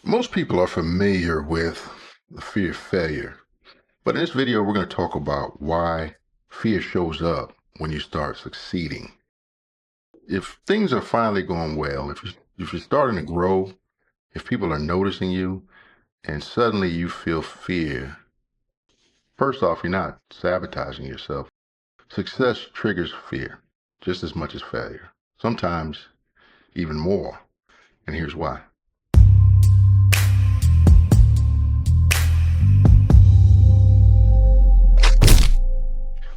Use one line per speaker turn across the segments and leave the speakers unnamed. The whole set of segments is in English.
Most people are familiar with the fear of failure, but in this video, we're going to talk about why fear shows up when you start succeeding. If things are finally going well, if you're starting to grow, if people are noticing you, and suddenly you feel fear, first off, you're not sabotaging yourself. Success triggers fear just as much as failure, sometimes even more. And here's why.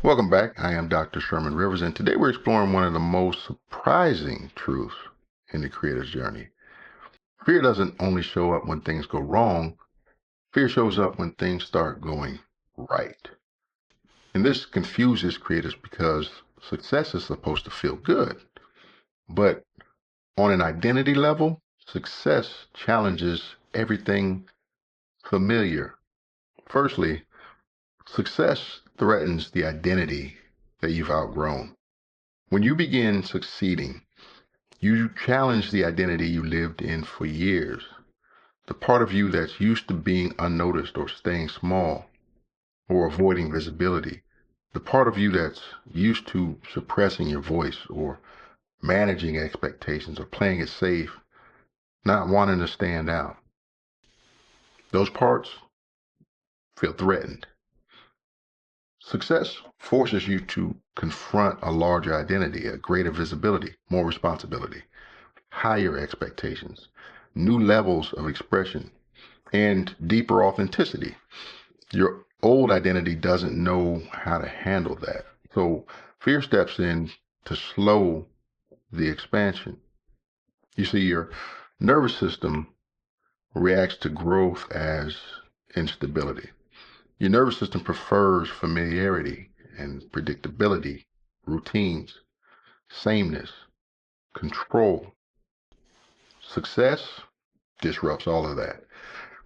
Welcome back. I am Dr. Sherman Rivers, and today we're exploring one of the most surprising truths in the creator's journey. Fear doesn't only show up when things go wrong, fear shows up when things start going right. And this confuses creators because success is supposed to feel good. But on an identity level, success challenges everything familiar. Firstly, success threatens the identity that you've outgrown. When you begin succeeding, you challenge the identity you lived in for years, the part of you that's used to being unnoticed or staying small or avoiding visibility, the part of you that's used to suppressing your voice or managing expectations or playing it safe, not wanting to stand out. Those parts feel threatened. Success forces you to confront a larger identity, a greater visibility, more responsibility, higher expectations, new levels of expression, and deeper authenticity. Your old identity doesn't know how to handle that. So fear steps in to slow the expansion. You see, your nervous system reacts to growth as instability. Your nervous system prefers familiarity and predictability, routines, sameness, control. Success disrupts all of that.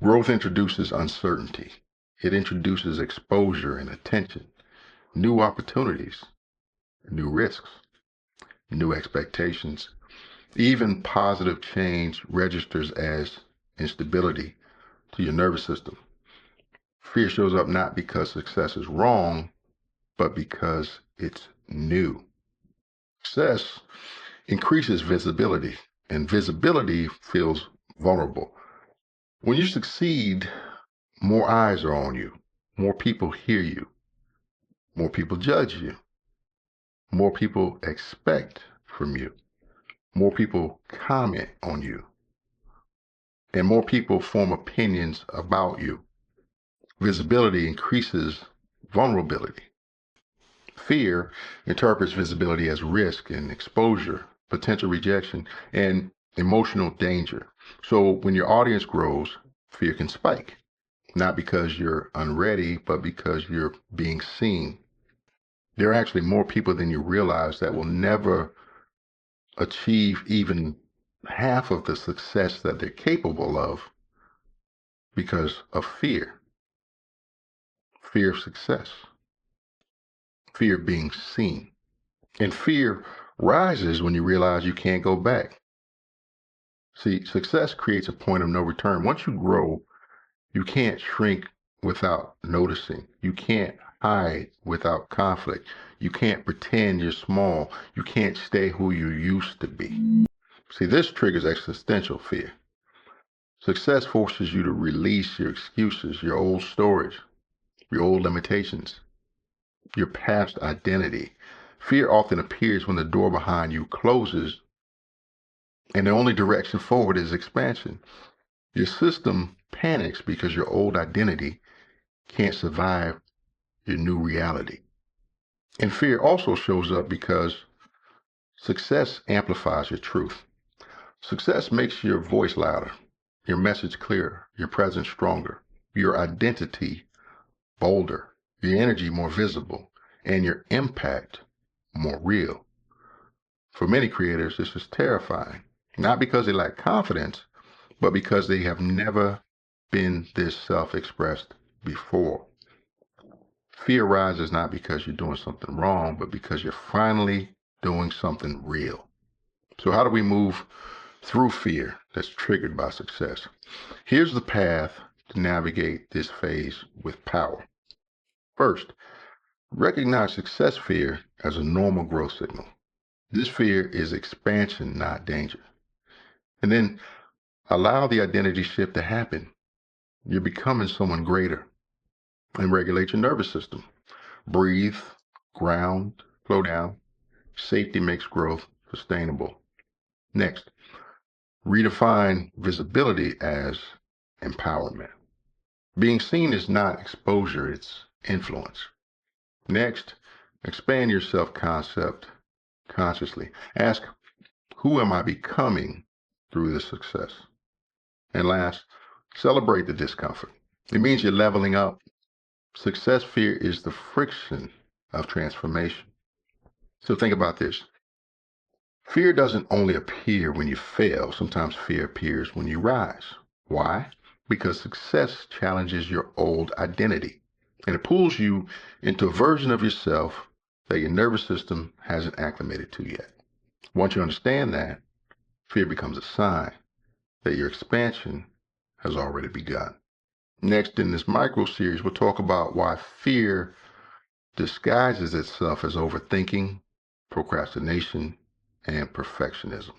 Growth introduces uncertainty. It introduces exposure and attention, new opportunities, new risks, new expectations. Even positive change registers as instability to your nervous system. Fear shows up not because success is wrong, but because it's new. Success increases visibility, and visibility feels vulnerable. When you succeed, more eyes are on you, more people hear you, more people judge you, more people expect from you, more people comment on you, and more people form opinions about you. Visibility increases vulnerability. Fear interprets visibility as risk and exposure, potential rejection, and emotional danger. So when your audience grows, fear can spike, not because you're unready, but because you're being seen. There are actually more people than you realize that will never achieve even half of the success that they're capable of because of fear. Fear of success, fear of being seen. And fear rises when you realize you can't go back. See, success creates a point of no return. Once you grow, you can't shrink without noticing. You can't hide without conflict. You can't pretend you're small. You can't stay who you used to be. See, this triggers existential fear. Success forces you to release your excuses, your old storage, your old limitations, your past identity. Fear often appears when the door behind you closes and the only direction forward is expansion. Your system panics because your old identity can't survive your new reality. And fear also shows up because success amplifies your truth. Success makes your voice louder, your message clearer, your presence stronger, your identity bolder, your energy more visible, and your impact more real. For many creators, this is terrifying, not because they lack confidence, but because they have never been this self-expressed before. Fear rises not because you're doing something wrong, but because you're finally doing something real. So how do we move through fear? that's triggered by success. Here's the path to navigate this phase with power. First, recognize success fear as a normal growth signal. This fear is expansion, not danger. And then allow the identity shift to happen. You're becoming someone greater. And regulate your nervous system. Breathe, ground, slow down. Safety makes growth sustainable. Next, redefine visibility as empowerment. Being seen is not exposure, it's influence. Next, expand your self-concept consciously. Ask, who am I becoming through this success? And last, celebrate the discomfort. It means you're leveling up. Success fear is the friction of transformation. So think about this. Fear doesn't only appear when you fail. Sometimes fear appears when you rise. Why? Because success challenges your old identity, and it pulls you into a version of yourself that your nervous system hasn't acclimated to yet. Once you understand that, fear becomes a sign that your expansion has already begun. Next, in this micro series, we'll talk about why fear disguises itself as overthinking, procrastination, and perfectionism.